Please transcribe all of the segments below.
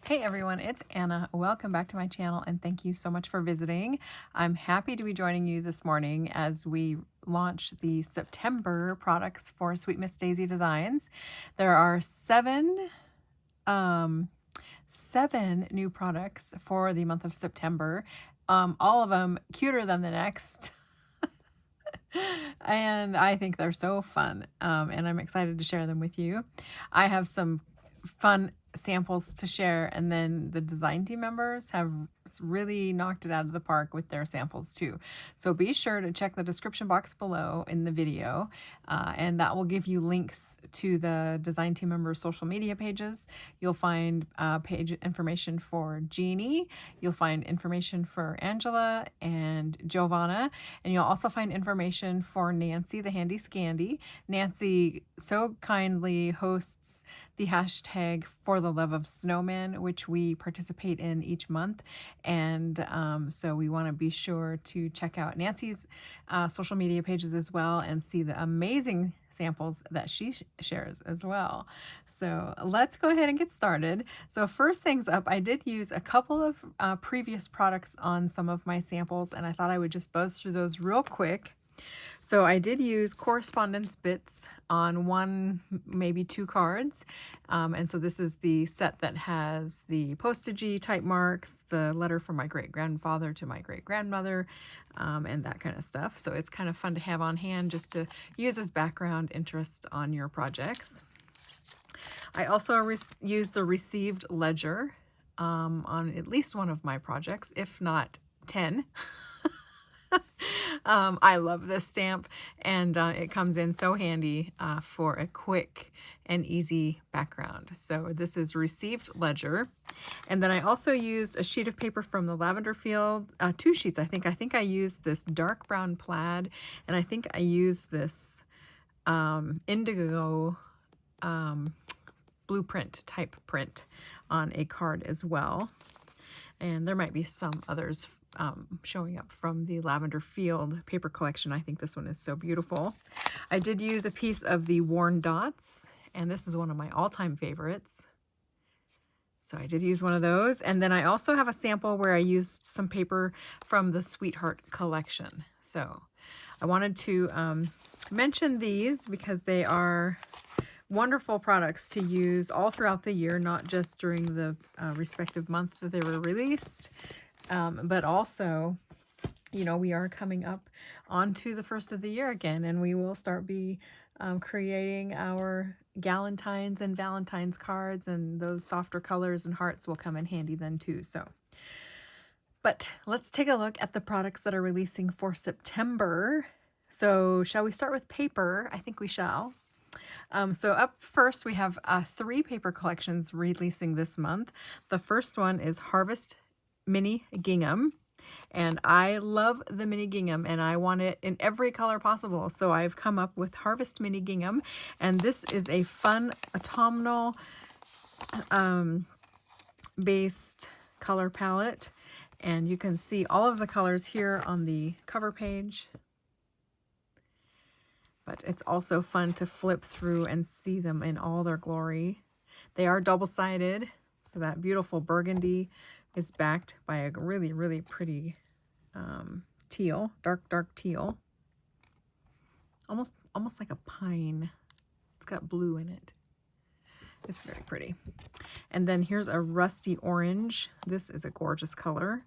Hey everyone, it's Anna. Welcome back to my channel and thank you so much for visiting. I'm happy to be joining you this morning as we launch the September products for SweetMissDaisy Designs. There are um, seven new products for the month of September. All of them cuter than the next. And I think they're so fun, and I'm excited to share them with you. I have some fun samples to share, and then the design team members have really knocked it out of the park with their samples too. So be sure to check the description box below in the video, and that will give you links to the design team members' social media pages. You'll find page information for Jeanne, you'll find information for Angela and Giovana, and you'll also find information for Nancy, the handy scandy. Nancy so kindly hosts the hashtag for the love of snowman, which we participate in each month. And so we want to be sure to check out Nancy's social media pages as well and see the amazing samples that she shares as well. So let's go ahead and get started. So first things up, I did use a couple of previous products on some of my samples, and I thought I would just buzz through those real quick. So I did use correspondence bits on one, maybe two cards. And so this is the set that has the postagey type marks, the letter from my great-grandfather to my great-grandmother, and that kind of stuff. So it's kind of fun to have on hand just to use as background interest on your projects. I also used the received ledger on at least one of my projects, if not 10. I love this stamp, and it comes in so handy for a quick and easy background. So this is received ledger. And then I also used a sheet of paper from the lavender field, two sheets I think. I think I used this dark brown plaid, and I think I used this indigo blueprint type print on a card as well. And there might be some others showing up from the lavender field paper collection. I think this one is so beautiful. I did use a piece of the worn dots, and this is one of my all-time favorites. So I did use one of those. And then I also have a sample where I used some paper from the Sweetheart collection. So I wanted to mention these because they are wonderful products to use all throughout the year, not just during the respective month that they were released. But also, you know, we are coming up onto the first of the year again, and we will start creating our galentines and valentines cards, and those softer colors and hearts will come in handy then too. So, but let's take a look at the products that are releasing for September. So shall we start with paper? I think we shall. So up first, we have 3 paper collections releasing this month. The first one is Harvest Mini Gingham, and I love the mini gingham, and I want it in every color possible. So I've come up with Harvest Mini Gingham, and this is a fun autumnal based color palette, and you can see all of the colors here on the cover page. But it's also fun to flip through and see them in all their glory. They are double-sided, so that beautiful burgundy is backed by a really, really pretty teal, dark teal. Almost like a pine. It's got blue in it. It's very pretty. And then here's a rusty orange. This is a gorgeous color.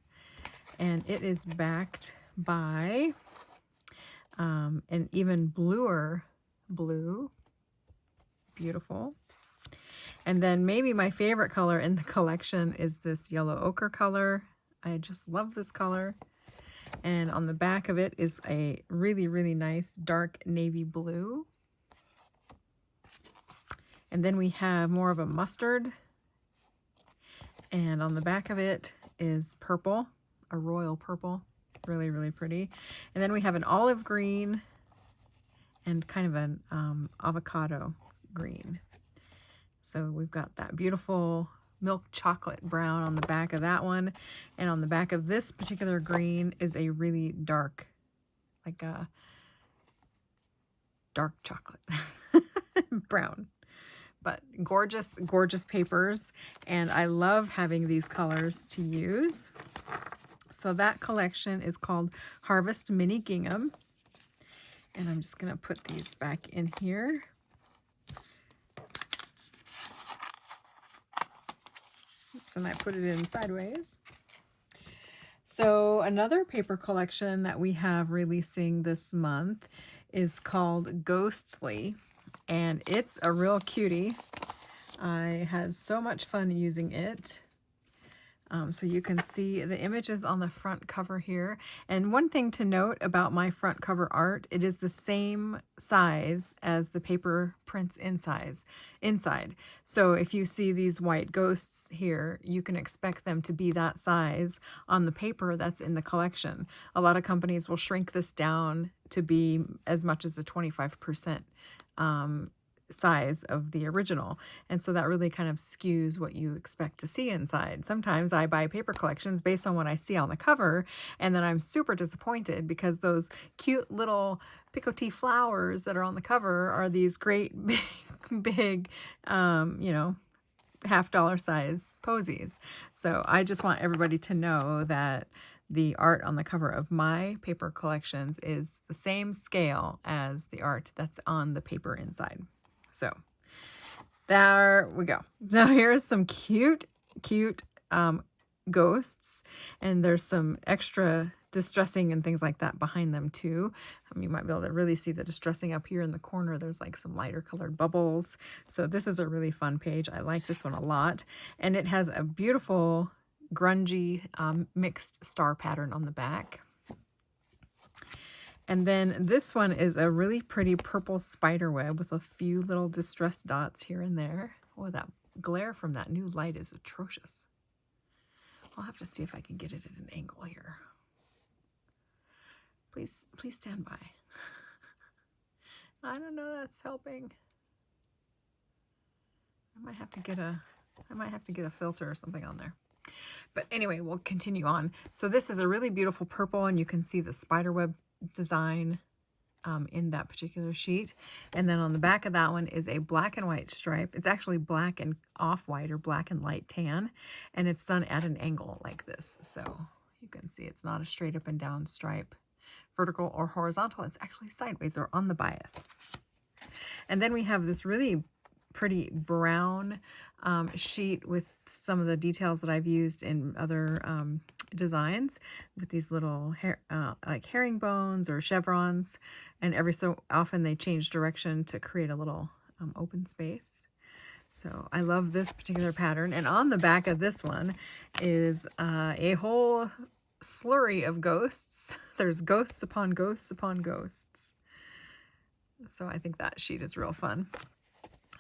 And it is backed by an even bluer blue. Beautiful. And then maybe my favorite color in the collection is this yellow ochre color. I just love this color. And on the back of it is a really, really nice dark navy blue. And then we have more of a mustard. And on the back of it is purple, a royal purple. Really, really pretty. And then we have an olive green and kind of an avocado green. So we've got that beautiful milk chocolate brown on the back of that one. And on the back of this particular green is a really dark, like a dark chocolate brown. but gorgeous, gorgeous papers. And I love having these colors to use. So that collection is called Harvest Mini Gingham. And I'm just going to put these back in here. Oops, and I put it in sideways. So another paper collection that we have releasing this month is called Ghostly, and it's a real cutie. I had so much fun using it. So you can see the images on the front cover here. And one thing to note about my front cover art, it is the same size as the paper prints inside. So if you see these white ghosts here, you can expect them to be that size on the paper that's in the collection. A lot of companies will shrink this down to be as much as a 25% size of the original, and so that really kind of skews what you expect to see inside. Sometimes I buy paper collections based on what I see on the cover, and then I'm super disappointed because those cute little picotee flowers that are on the cover are these great big you know, $50 size posies. So I just want everybody to know that the art on the cover of my paper collections is the same scale as the art that's on the paper inside. So there we go. Now here's some cute ghosts, and there's some extra distressing and things like that behind them too. You might be able to really see the distressing up here in the corner. There's like some lighter colored bubbles. So this is a really fun page. I like this one a lot, and it has a beautiful grungy mixed star pattern on the back. And then this one is a really pretty purple spider web with a few little distressed dots here and there. Oh, that glare from that new light is atrocious. I'll have to see if I can get it at an angle here. Please stand by. I don't know that's helping. I might have to get a filter or something on there. But anyway, we'll continue on. So this is a really beautiful purple, and you can see the spider web design in that particular sheet. And then on the back of that one is a black and white stripe. It's actually black and off-white or black and light tan, and it's done at an angle like this. So you can see it's not a straight up and down stripe, vertical or horizontal. It's actually sideways or on the bias. And then we have this really pretty brown sheet with some of the details that I've used in other designs, with these little like herringbones or chevrons, and every so often they change direction to create a little open space. So I love this particular pattern. And on the back of this one is a whole slurry of ghosts. There's ghosts upon ghosts upon ghosts. So I think that sheet is real fun.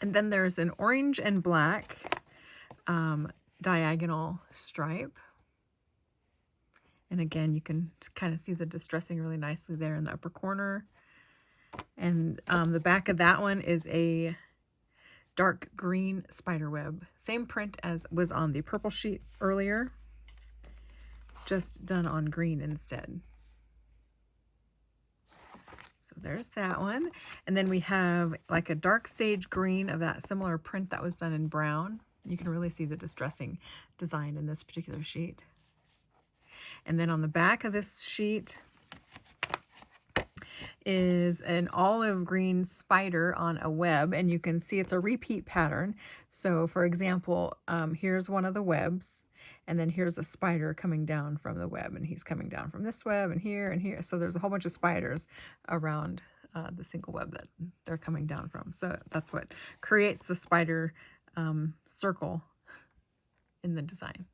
And then there's an orange and black diagonal stripe. And again, you can kind of see the distressing really nicely there in the upper corner. And the back of that one is a dark green spider web. Same print as was on the purple sheet earlier, just done on green instead. So there's that one. And then we have like a dark sage green of that similar print that was done in brown. You can really see the distressing design in this particular sheet. And then on the back of this sheet is an olive green spider on a web, and you can see it's a repeat pattern. So for example, here's one of the webs, and then here's a spider coming down from the web, and he's coming down from this web and here and here. So there's a whole bunch of spiders around the single web that they're coming down from. So that's what creates the spider circle in the design.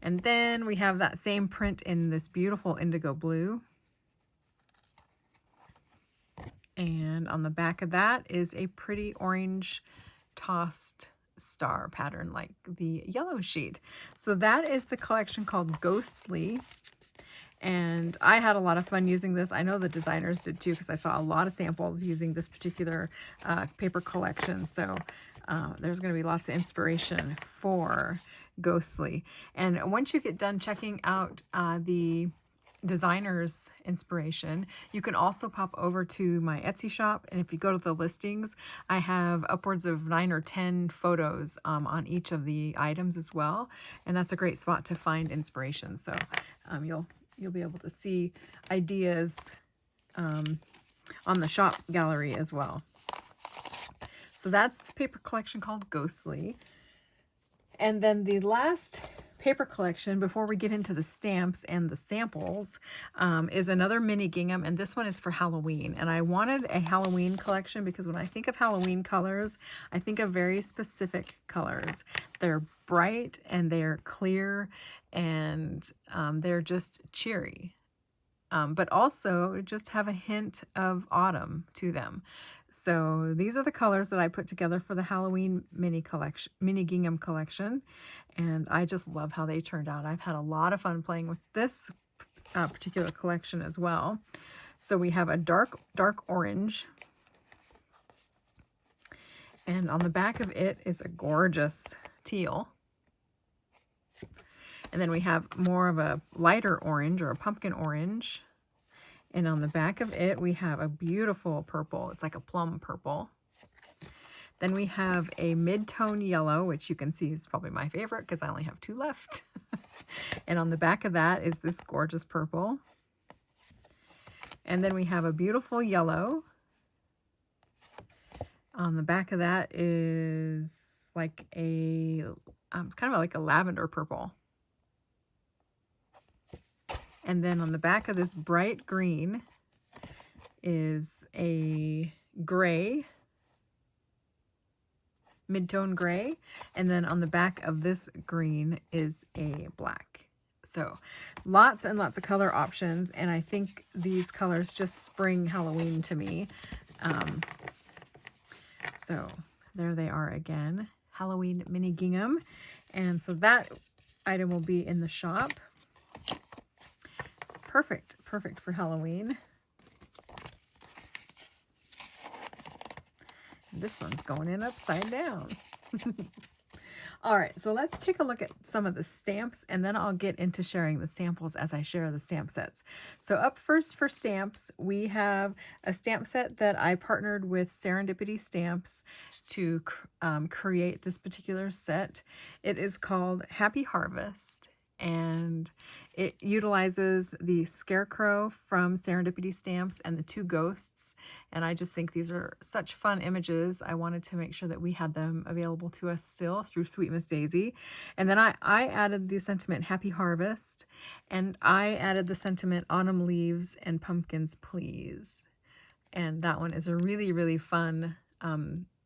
And then we have that same print in this beautiful indigo blue. And on the back of that is a pretty orange tossed star pattern like the yellow sheet. So that is the collection called Ghostly. And I had a lot of fun using this. I know the designers did too, because I saw a lot of samples using this particular paper collection. So there's going to be lots of inspiration for Ghostly. And once you get done checking out the designer's inspiration. You can also pop over to my Etsy shop, and if you go to the listings, I have upwards of 9 or 10 photos on each of the items as well, and that's a great spot to find inspiration. So you'll be able to see ideas on the shop gallery as well. So that's the paper collection called Ghostly. And then the last paper collection before we get into the stamps and the samples is another mini gingham, and this one is for Halloween. And I wanted a Halloween collection because when I think of Halloween colors, I think of very specific colors. They're bright and they're clear, and they're just cheery, but also just have a hint of autumn to them. So these are the colors that I put together for the Halloween mini gingham collection, and I just love how they turned out. I've had a lot of fun playing with this particular collection as well. So we have a dark orange, and on the back of it is a gorgeous teal. And then we have more of a lighter orange or a pumpkin orange. And on the back of it, we have a beautiful purple. It's like a plum purple. Then we have a mid-tone yellow, which you can see is probably my favorite because I only have 2 left. And on the back of that is this gorgeous purple. And then we have a beautiful yellow. On the back of that is like a, kind of like a lavender purple. And then on the back of this bright green is a gray, mid-tone gray. And then on the back of this green is a black. So lots and lots of color options. And I think these colors just spring Halloween to me. So there they are again, Halloween mini gingham. And so that item will be in the shop. Perfect for Halloween. This one's going in upside down. All right, so let's take a look at some of the stamps, and then I'll get into sharing the samples as I share the stamp sets. So up first for stamps, we have a stamp set that I partnered with Serendipity Stamps to create this particular set. It is called Happy Harvest, and it utilizes the scarecrow from Serendipity Stamps and the 2 ghosts. And I just think these are such fun images. I wanted to make sure that we had them available to us still through Sweet Miss Daisy. And then I added the sentiment Happy Harvest, and I added the sentiment Autumn Leaves and Pumpkins Please. And that one is a really, really fun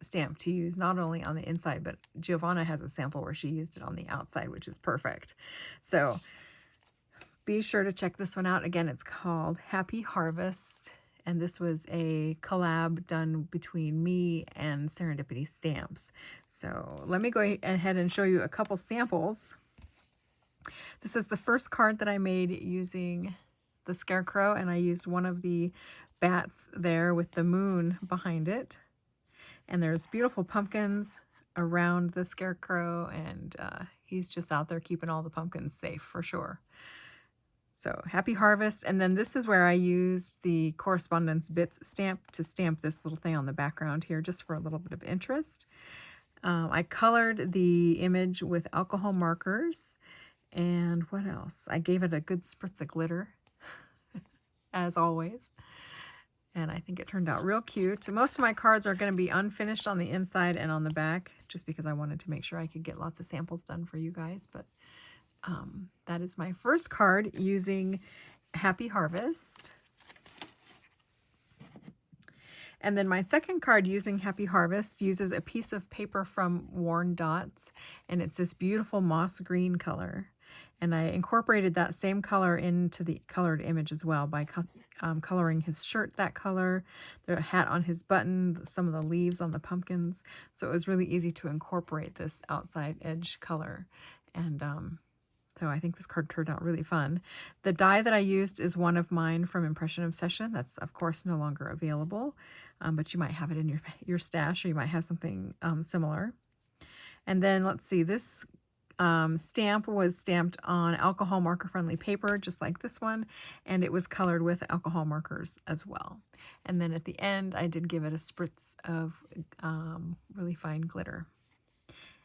stamp to use, not only on the inside, but Giovana has a sample where she used it on the outside, which is perfect. So be sure to check this one out. Again, it's called Happy Harvest, and this was a collab done between me and Serendipity Stamps. So let me go ahead and show you a couple samples. This is the first card that I made using the scarecrow, and I used one of the bats there with the moon behind it. And there's beautiful pumpkins around the scarecrow, and he's just out there keeping all the pumpkins safe for sure. So Happy Harvest. And then this is where I used the Correspondence Bits stamp to stamp this little thing on the background here, just for a little bit of interest. I colored the image with alcohol markers. And what else? I gave it a good spritz of glitter, as always. And I think it turned out real cute. Most of my cards are going to be unfinished on the inside and on the back, just because I wanted to make sure I could get lots of samples done for you guys. But that is my first card using Happy Harvest. And then my second card using Happy Harvest uses a piece of paper from Worn Dots, and it's this beautiful moss green color. And I incorporated that same color into the colored image as well by coloring his shirt that color, the hat on his button, some of the leaves on the pumpkins. So it was really easy to incorporate this outside edge color. And so I think this card turned out really fun. The die that I used is one of mine from Impression Obsession. That's, of course, no longer available, but you might have it in your stash, or you might have something similar. And then let's see, this stamp was stamped on alcohol marker friendly paper, just like this one, and it was colored with alcohol markers as well. And then at the end, I did give it a spritz of really fine glitter.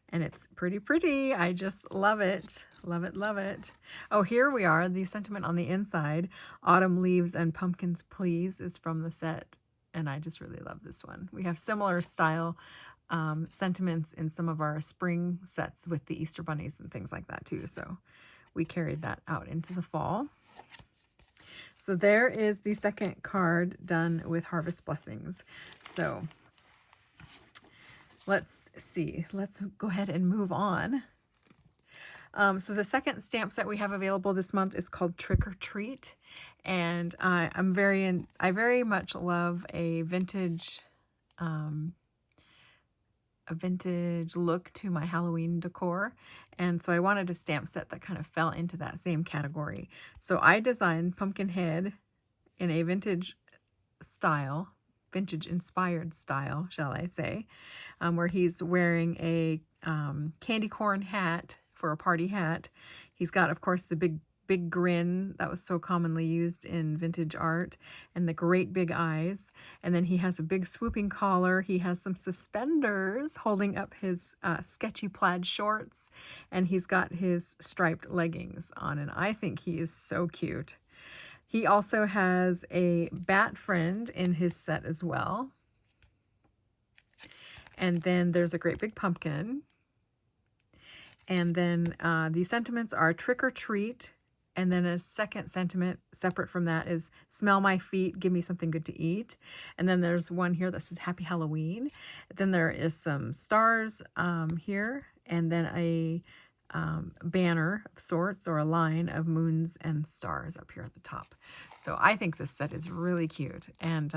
And it's pretty pretty. I just love it. Love it, love it. Oh, here we are. The sentiment on the inside, autumn leaves and pumpkins please, is from the set. And I just really love this one. We have similar style sentiments in some of our spring sets with the Easter bunnies and things like that too. So we carried that out into the fall. So there is the second card done with Harvest Blessings. So let's see. Let's go ahead and move on. So the second stamp set we have available this month is called Trick or Treat, and I very much love a vintage look to my Halloween decor, and so I wanted a stamp set that kind of fell into that same category. So I designed Pumpkinhead in a vintage style, vintage inspired style, shall I say, where he's wearing a candy corn hat for a party hat. He's got, of course, the big grin that was so commonly used in vintage art, and the great big eyes. And then he has a big swooping collar. He has some suspenders holding up his sketchy plaid shorts, and he's got his striped leggings on, and I think he is so cute. He also has a bat friend in his set as well. And then there's a great big pumpkin. And then the sentiments are Trick or Treat. And then a second sentiment separate from that is Smell my feet, give me something good to eat. And then there's one here that says Happy Halloween. Then there is some stars here, and then a banner of sorts, or a line of moons and stars up here at the top. So I think this set is really cute, and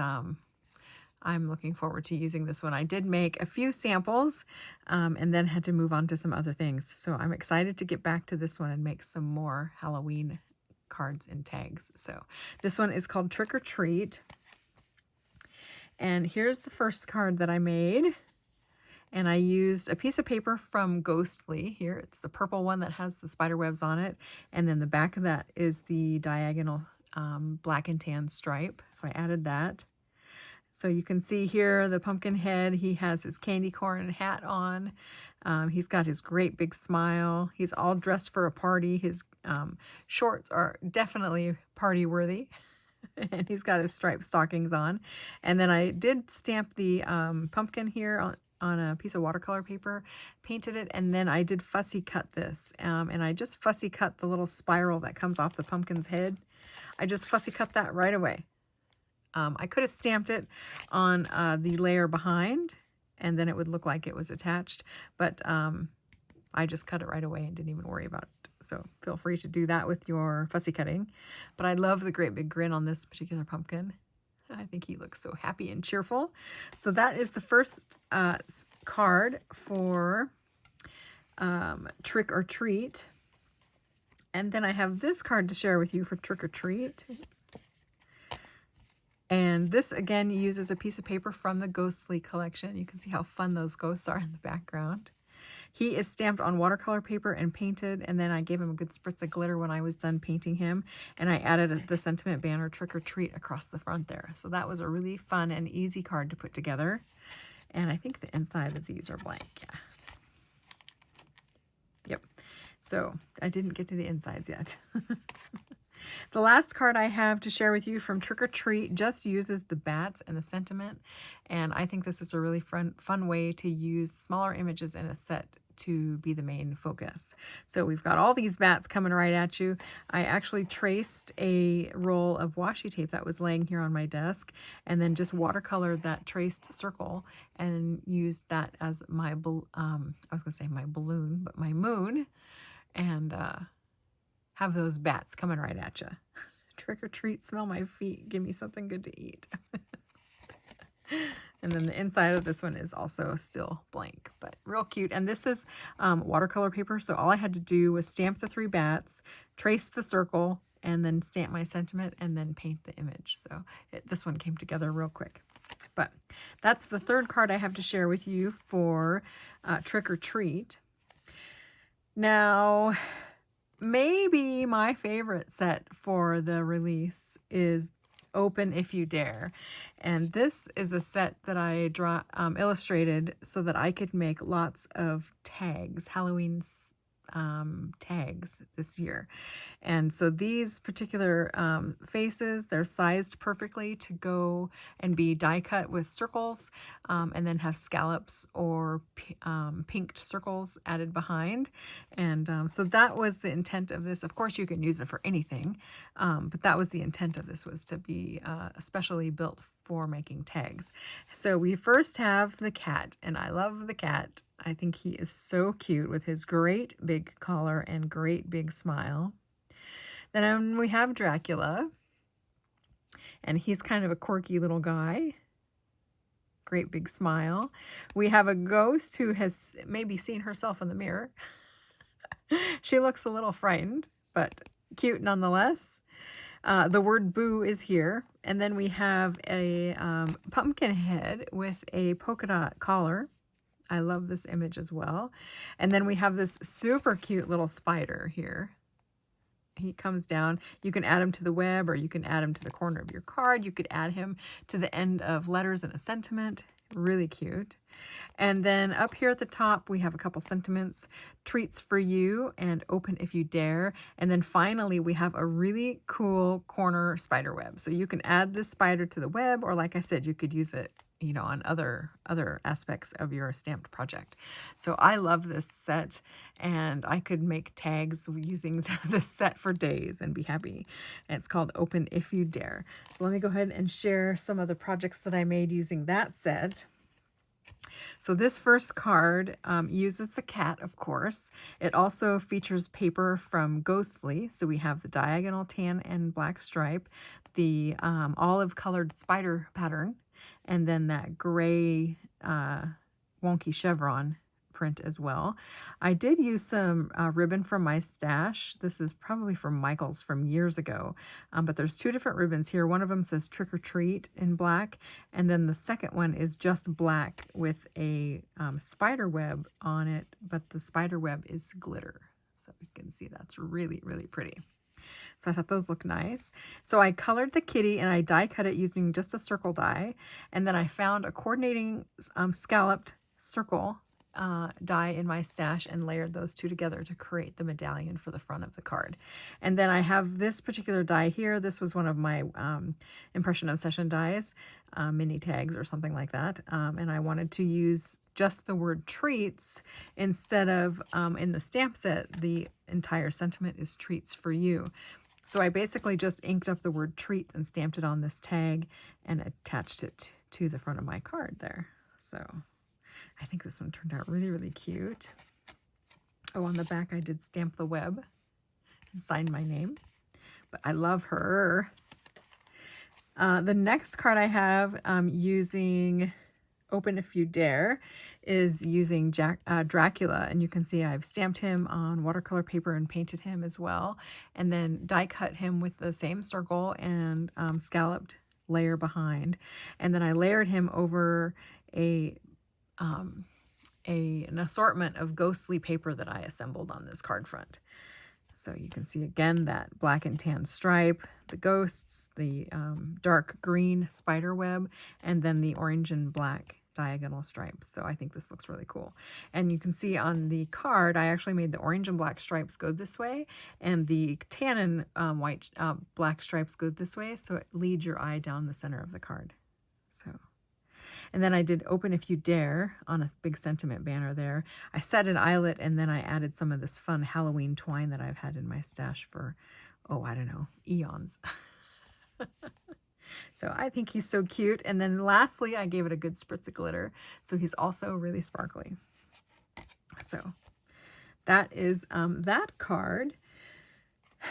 I'm looking forward to using this one. I did make a few samples and then had to move on to some other things. So I'm excited to get back to this one and make some more Halloween cards and tags. So this one is called Trick or Treat. And here's the first card that I made. And I used a piece of paper from Ghostly here. It's the purple one that has the spider webs on it. And then the back of that is the diagonal black and tan stripe. So I added that. So you can see here the pumpkin head. He has his candy corn hat on. He's got his great big smile. He's all dressed for a party. His shorts are definitely party worthy. And he's got his striped stockings on. And then I did stamp the pumpkin here on a piece of watercolor paper, painted it, and then I did fussy cut this. And I just fussy cut the little spiral that comes off the pumpkin's head. I just fussy cut that right away. I could have stamped it on the layer behind, and then it would look like it was attached, but I just cut it right away and didn't even worry about it. So feel free to do that with your fussy cutting. But I love the great big grin on this particular pumpkin. I think he looks so happy and cheerful. So that is the first card for Trick or Treat. And then I have this card to share with you for Trick or Treat. Oops. And this, again, uses a piece of paper from the Ghostly collection. You can see how fun those ghosts are in the background. He is stamped on watercolor paper and painted, and then I gave him a good spritz of glitter when I was done painting him, and I added the sentiment banner Trick or Treat across the front there. So that was a really fun and easy card to put together. And I think the inside of these are blank. Yeah. Yep. So I didn't get to the insides yet. The last card I have to share with you from Trick or Treat just uses the bats and the sentiment, and I think this is a really fun way to use smaller images in a set to be the main focus. So we've got all these bats coming right at you. I actually traced a roll of washi tape that was laying here on my desk, and then just watercolored that traced circle and used that as my, I was gonna say my balloon, but my moon, and have those bats coming right at you. Trick or treat, smell my feet, give me something good to eat. And then the inside of this one is also still blank, but real cute. And this is watercolor paper, so all I had to do was stamp the 3 bats, trace the circle, and then stamp my sentiment, and then paint the image. So this one came together real quick. But that's the third card I have to share with you for Trick or Treat. Now, maybe my favorite set for the release is Open If You Dare. And this is a set that I illustrated so that I could make lots of tags, Halloween tags this year. And so these particular faces, they're sized perfectly to go and be die cut with circles, and then have scallops or pinked circles added behind. And so that was the intent of this. Of course, you can use it for anything, but that was the intent of this, was to be especially built for making tags. So we first have the cat, and I love the cat. I think he is so cute with his great big collar and great big smile. Then we have Dracula, and he's kind of a quirky little guy. Great big smile. We have a ghost who has maybe seen herself in the mirror. She looks a little frightened, but cute nonetheless. The word boo is here. And then we have a pumpkin head with a polka dot collar. I love this image as well. And then we have this super cute little spider here. He comes down. You can add him to the web, or you can add him to the corner of your card. You could add him to the end of letters in a sentiment. Really cute. And then up here at the top, we have a couple sentiments: treats for you and open if you dare. And then finally, we have a really cool corner spider web. So you can add this spider to the web, or like I said, you could use it, you know, on other aspects of your stamped project. So I love this set, and I could make tags using this set for days and be happy. And it's called Open If You Dare. So let me go ahead and share some of the projects that I made using that set. So this first card uses the cat, of course. It also features paper from Ghostly. So we have the diagonal tan and black stripe, the olive colored spider pattern, and then that gray wonky chevron print as well. I did use some ribbon from my stash. This is probably from Michael's from years ago, but there's two different ribbons here. One of them says Trick or Treat in black, and then the second one is just black with a spider web on it, but the spider web is glitter. So you can see that's really, really pretty. So I thought those look nice. So I colored the kitty and I die cut it using just a circle die. And then I found a coordinating scalloped circle die in my stash and layered those two together to create the medallion for the front of the card. And then I have this particular die here. This was one of my Impression Obsession dies, mini tags or something like that. And I wanted to use just the word treats instead of in the stamp set, the entire sentiment is treats for you. So I basically just inked up the word treat and stamped it on this tag and attached it to the front of my card there. So I think this one turned out really, really cute. Oh, on the back I did stamp the web and sign my name, but I love her. The next card I have using Open If You Dare is using Dracula, and you can see I've stamped him on watercolor paper and painted him as well, and then die cut him with the same circle and scalloped layer behind, and then I layered him over an assortment of ghostly paper that I assembled on this card front. So you can see again that black and tan stripe, the ghosts, the dark green spider web, and then the orange and black diagonal stripes. So I think this looks really cool. And you can see on the card, I actually made the orange and black stripes go this way, and the tan and white black stripes go this way, so it leads your eye down the center of the card. So. And then I did Open If You Dare on a big sentiment banner there. I set an eyelet, and then I added some of this fun Halloween twine that I've had in my stash for, oh, I don't know, eons. So I think he's so cute. And then lastly, I gave it a good spritz of glitter. So he's also really sparkly. So that is that card.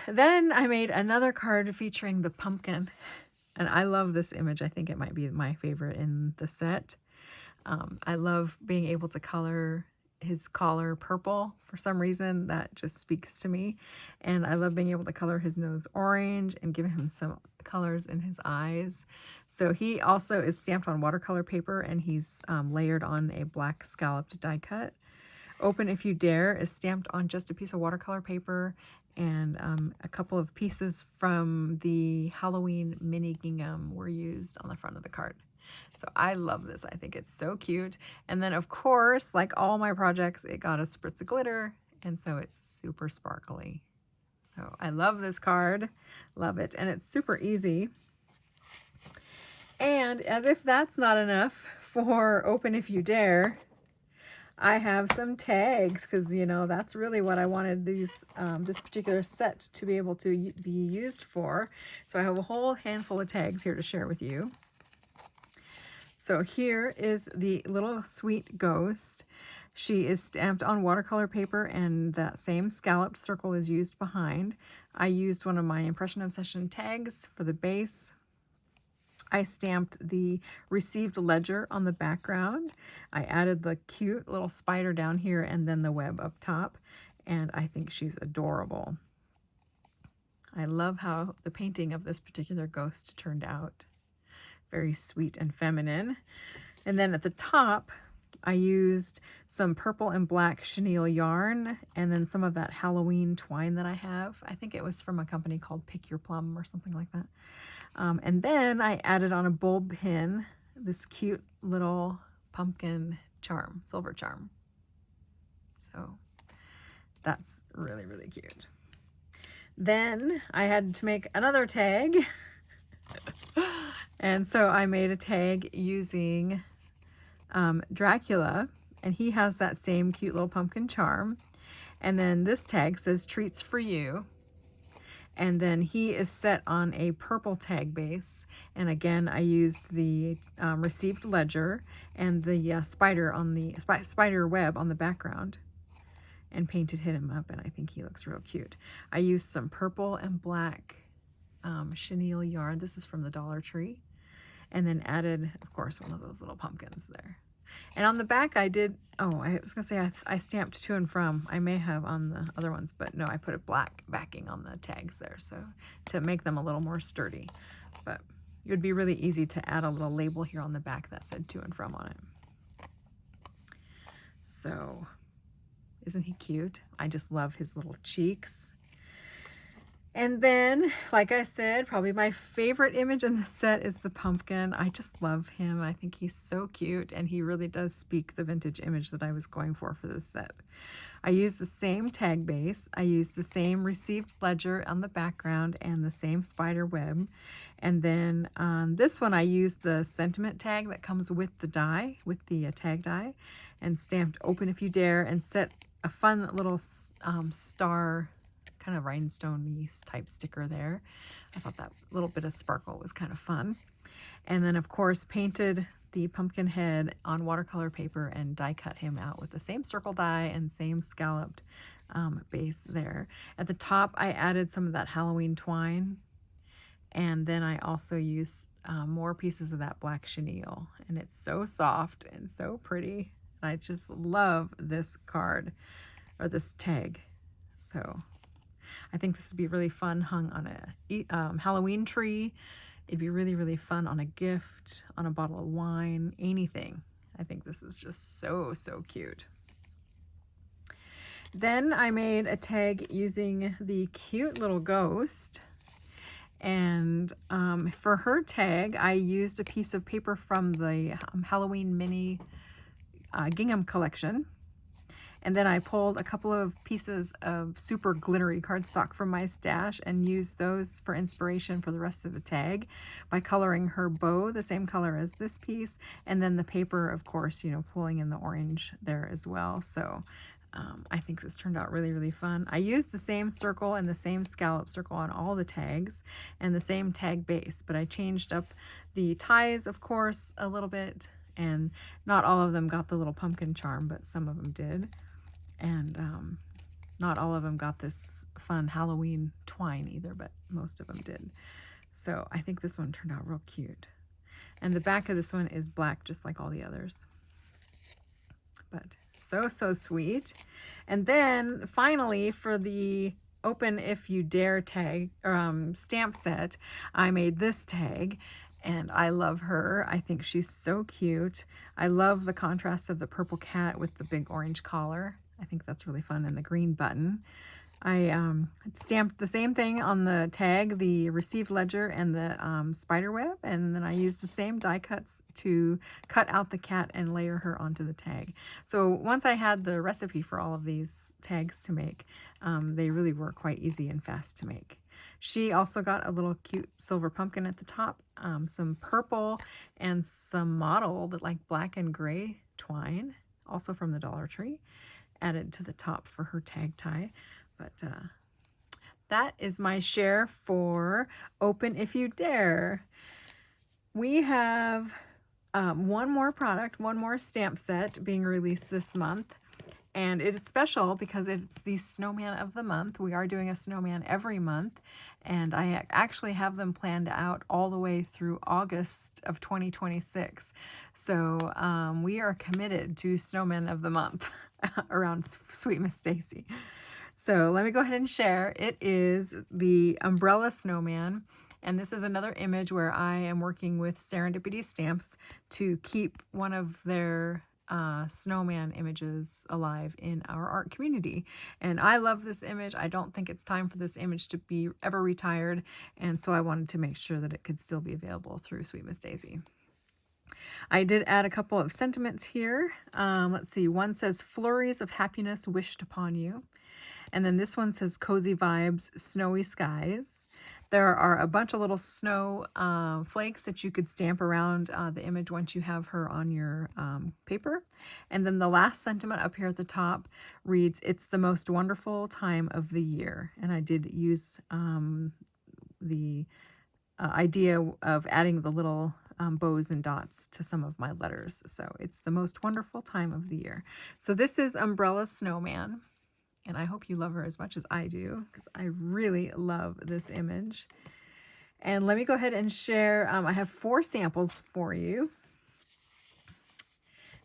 Then I made another card featuring the pumpkin. And I love this image. I think it might be my favorite in the set. I love being able to color his collar purple. For some reason, that just speaks to me. And I love being able to color his nose orange and give him some colors in his eyes. So he also is stamped on watercolor paper, and he's layered on a black scalloped die cut. Open If You Dare is stamped on just a piece of watercolor paper, and a couple of pieces from the Halloween mini gingham were used on the front of the card. So I love this. I think it's so cute. And then of course, like all my projects, it got a spritz of glitter, and so it's super sparkly. So I love this card, love it. And it's super easy. And as if that's not enough for Open If You Dare, I have some tags, because you know that's really what I wanted these this particular set to be able to be used for. So I have a whole handful of tags here to share with you. So here is the little sweet ghost. She is stamped on watercolor paper, and that same scalloped circle is used behind. I used one of my Impression Obsession tags for the base. I stamped the received ledger on the background. I added the cute little spider down here and then the web up top, and I think she's adorable. I love how the painting of this particular ghost turned out. Very sweet and feminine. And then at the top, I used some purple and black chenille yarn, and then some of that Halloween twine that I have. I think it was from a company called Pick Your Plum or something like that. And then I added on a bulb pin this cute little pumpkin charm, silver charm. So that's really, really cute. Then I had to make another tag. And so I made a tag using Dracula, and he has that same cute little pumpkin charm. And then this tag says Treats for You. And then he is set on a purple tag base. And again, I used the received ledger and the spider on the spider web on the background, and painted him up, and I think he looks real cute. I used some purple and black chenille yarn. This is from the Dollar Tree. And then added, of course, one of those little pumpkins there. And on the back I did, oh, I was going to say I stamped To and From. I may have on the other ones, but no, I put a black backing on the tags there, so to make them a little more sturdy. But it would be really easy to add a little label here on the back that said To and From on it. So, isn't he cute? I just love his little cheeks. And then, like I said, probably my favorite image in the set is the pumpkin. I just love him. I think he's so cute, and he really does speak the vintage image that I was going for this set. I used the same tag base. I used the same received ledger on the background and the same spider web. And then on this one, I used the sentiment tag that comes with the die, with the tag die, and stamped Open If You Dare, and set a fun little star, kind of rhinestone-y type sticker there. I thought that little bit of sparkle was kind of fun. And then of course painted the pumpkin head on watercolor paper and die cut him out with the same circle die and same scalloped base there. At the top I added some of that Halloween twine, and then I also used more pieces of that black chenille, and it's so soft and so pretty. I just love this card, or this tag. So I think this would be really fun hung on a Halloween tree. It'd be really, really fun on a gift, on a bottle of wine, anything. I think this is just so, so cute. Then I made a tag using the cute little ghost. And for her tag, I used a piece of paper from the Halloween mini gingham collection. And then I pulled a couple of pieces of super glittery cardstock from my stash and used those for inspiration for the rest of the tag by coloring her bow the same color as this piece. And then the paper, of course, you know, pulling in the orange there as well. So I think this turned out really, really fun. I used the same circle and the same scallop circle on all the tags and the same tag base, but I changed up the ties, of course, a little bit. And not all of them got the little pumpkin charm, but some of them did. And not all of them got this fun Halloween twine either, but most of them did. So I think this one turned out real cute. And the back of this one is black, just like all the others. But so, so sweet. And then finally, for the Open If You Dare tag stamp set, I made this tag. And I love her. I think she's so cute. I love the contrast of the purple cat with the big orange collar. I think that's really fun. And the green button. I stamped the same thing on the tag, the received ledger and the spider web, and then I used the same die cuts to cut out the cat and layer her onto the tag. So once I had the recipe for all of these tags to make, they really were quite easy and fast to make. She also got a little cute silver pumpkin at the top, some purple, and some mottled like black and gray twine, also from the Dollar Tree, added to the top for her tag tie. But that is my share for Open If You Dare. We have one more product, one more stamp set being released this month. And it is special because it's the Snowman of the Month. We are doing a snowman every month. And I actually have them planned out all the way through August of 2026. So we are committed to Snowman of the Month around Sweet Miss Daisy. So let me go ahead and share. It is the umbrella snowman. And this is another image where I am working with Serendipity Stamps to keep one of their snowman images alive in our art community. And I love this image. I don't think it's time for this image to be ever retired. And so I wanted to make sure that it could still be available through Sweet Miss Daisy. I did add a couple of sentiments here. Let's see. One says, flurries of happiness wished upon you. And then this one says cozy vibes, snowy skies. There are a bunch of little snow flakes that you could stamp around the image once you have her on your paper. And then the last sentiment up here at the top reads, it's the most wonderful time of the year. And I did use the idea of adding the little bows and dots to some of my letters. So it's the most wonderful time of the year. So this is Umbrella Snowman. And I hope you love her as much as I do, because I really love this image. And let me go ahead and share. I have 4 samples for you.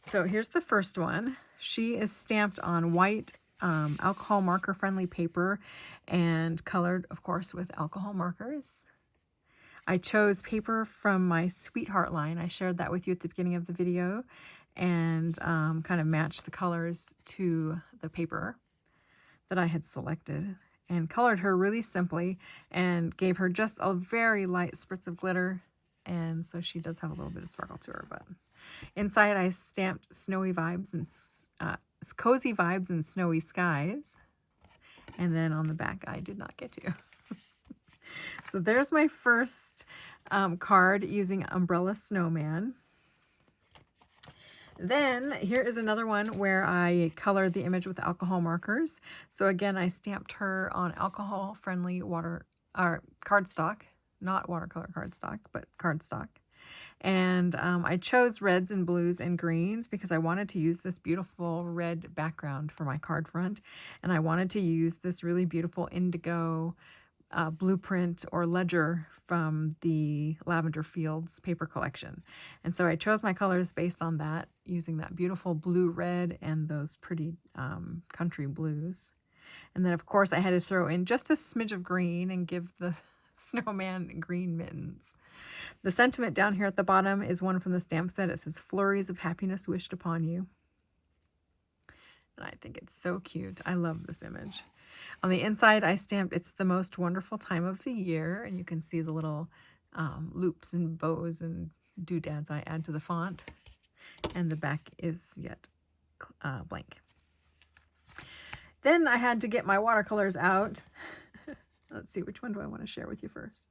So here's the first one. She is stamped on white alcohol marker friendly paper and colored, of course, with alcohol markers. I chose paper from my Sweetheart line. I shared that with you at the beginning of the video, and kind of matched the colors to the paper that I had selected, and colored her really simply and gave her just a very light spritz of glitter. And so she does have a little bit of sparkle to her, but inside I stamped snowy vibes and cozy vibes and snowy skies. And then on the back, I did not get to. So there's my first card using Umbrella Snowman. Then here is another one where I colored the image with alcohol markers. So again, I stamped her on alcohol-friendly cardstock, not watercolor cardstock, but cardstock. And I chose reds and blues and greens because I wanted to use this beautiful red background for my card front. And I wanted to use this really beautiful indigo blueprint or ledger from the Lavender Fields paper collection. And so I chose my colors based on that, using that beautiful blue red and those pretty country blues. And then of course I had to throw in just a smidge of green and give the snowman green mittens. The sentiment down here at the bottom is one from the stamp set. It says, flurries of happiness wished upon you. And I think it's so cute. I love this image. On the inside, I stamped, it's the most wonderful time of the year. And you can see the little loops and bows and doodads I add to the font. And the back is yet blank. Then I had to get my watercolors out. Let's see, which one do I want to share with you first?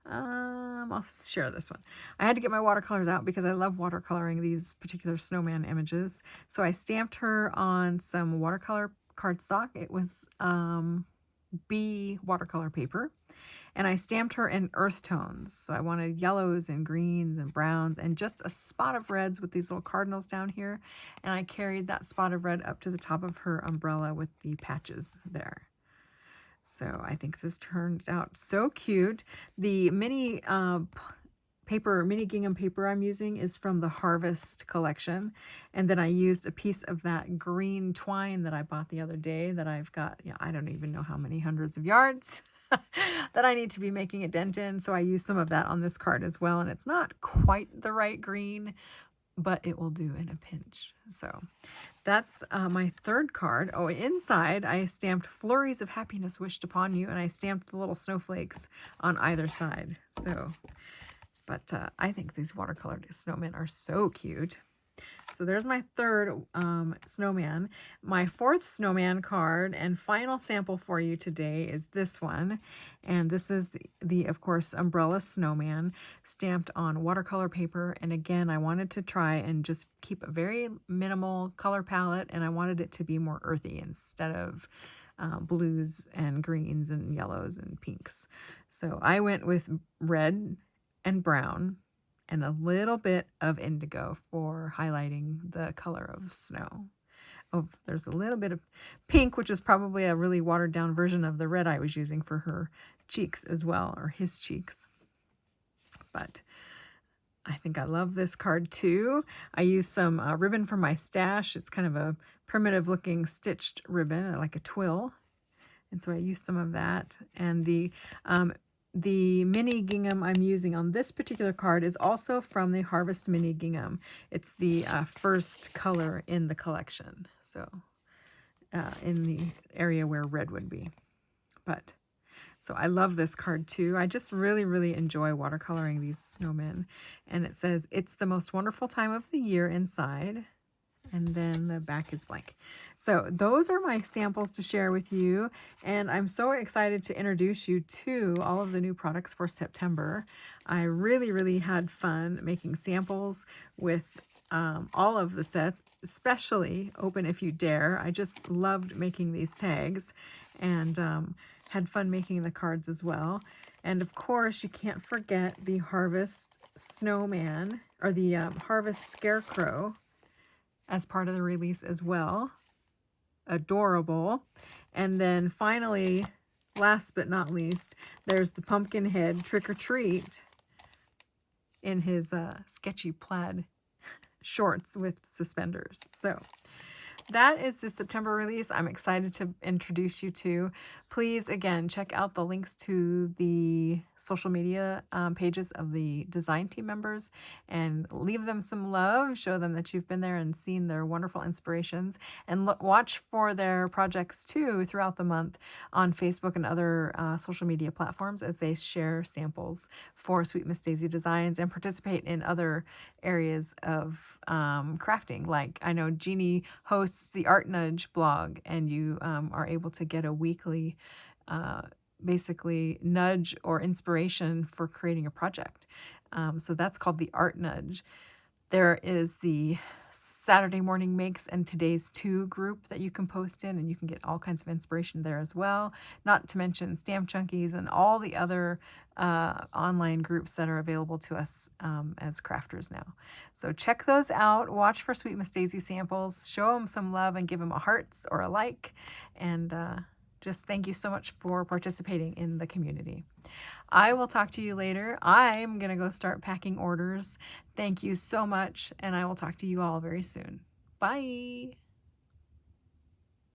I'll share this one. I had to get my watercolors out because I love watercoloring these particular snowman images. So I stamped her on some watercolor cardstock. It was B watercolor paper. And I stamped her in earth tones. So I wanted yellows and greens and browns and just a spot of reds with these little cardinals down here. And I carried that spot of red up to the top of her umbrella with the patches there. So I think this turned out so cute. The mini mini gingham paper I'm using is from the Harvest collection. And then I used a piece of that green twine that I bought the other day that I've got, I don't even know how many hundreds of yards that I need to be making a dent in. So I used some of that on this card as well. And it's not quite the right green, but it will do in a pinch. So that's my third card. Oh, inside I stamped flurries of happiness wished upon you, and I stamped the little snowflakes on either side. So, but I think these watercolored snowmen are so cute. So there's my third snowman. My fourth snowman card and final sample for you today is this one. And this is the of course, umbrella snowman stamped on watercolor paper. And again, I wanted to try and just keep a very minimal color palette, and I wanted it to be more earthy instead of blues and greens and yellows and pinks. So I went with red and brown and a little bit of indigo for highlighting the color of snow. Oh, there's a little bit of pink, which is probably a really watered down version of the red I was using for her cheeks as well, or his cheeks. But I think I love this card too. I used some ribbon from my stash. It's kind of a primitive looking stitched ribbon, like a twill. And so I used some of that. And the mini gingham I'm using on this particular card is also from the Harvest Mini Gingham. It's the first color in the collection, so in the area where red would be. But so I love this card too. I just really, really enjoy watercoloring these snowmen. And it says, "It's the most wonderful time of the year inside." And then the back is blank. So those are my samples to share with you. And I'm so excited to introduce you to all of the new products for September. I really, really had fun making samples with all of the sets, especially Open If You Dare. I just loved making these tags, and had fun making the cards as well. And of course, you can't forget the Harvest Snowman, or the Harvest Scarecrow, as part of the release as well. Adorable. And then finally, last but not least, there's the Pumpkinhead Trick or Treat in his sketchy plaid shorts with suspenders. So that is the September release I'm excited to introduce you to. Please, again, check out the links to the social media pages of the design team members and leave them some love. Show them that you've been there and seen their wonderful inspirations. And watch for their projects, too, throughout the month on Facebook and other social media platforms as they share samples for SweetMissDaisy Designs and participate in other areas of crafting. Like, I know Jeanne hosts the Art Nudge blog, and you are able to get a weekly basically nudge or inspiration for creating a project. So that's called the Art Nudge. There is the Saturday Morning Makes and Today's Two group that you can post in, and you can get all kinds of inspiration there as well. Not to mention Stamp Junkies and all the other online groups that are available to us as crafters now. So check those out. Watch for SweetMissDaisy samples. Show them some love and give them a hearts or a like. And just thank you so much for participating in the community. I will talk to you later. I'm going to go start packing orders. Thank you so much, and I will talk to you all very soon. Bye.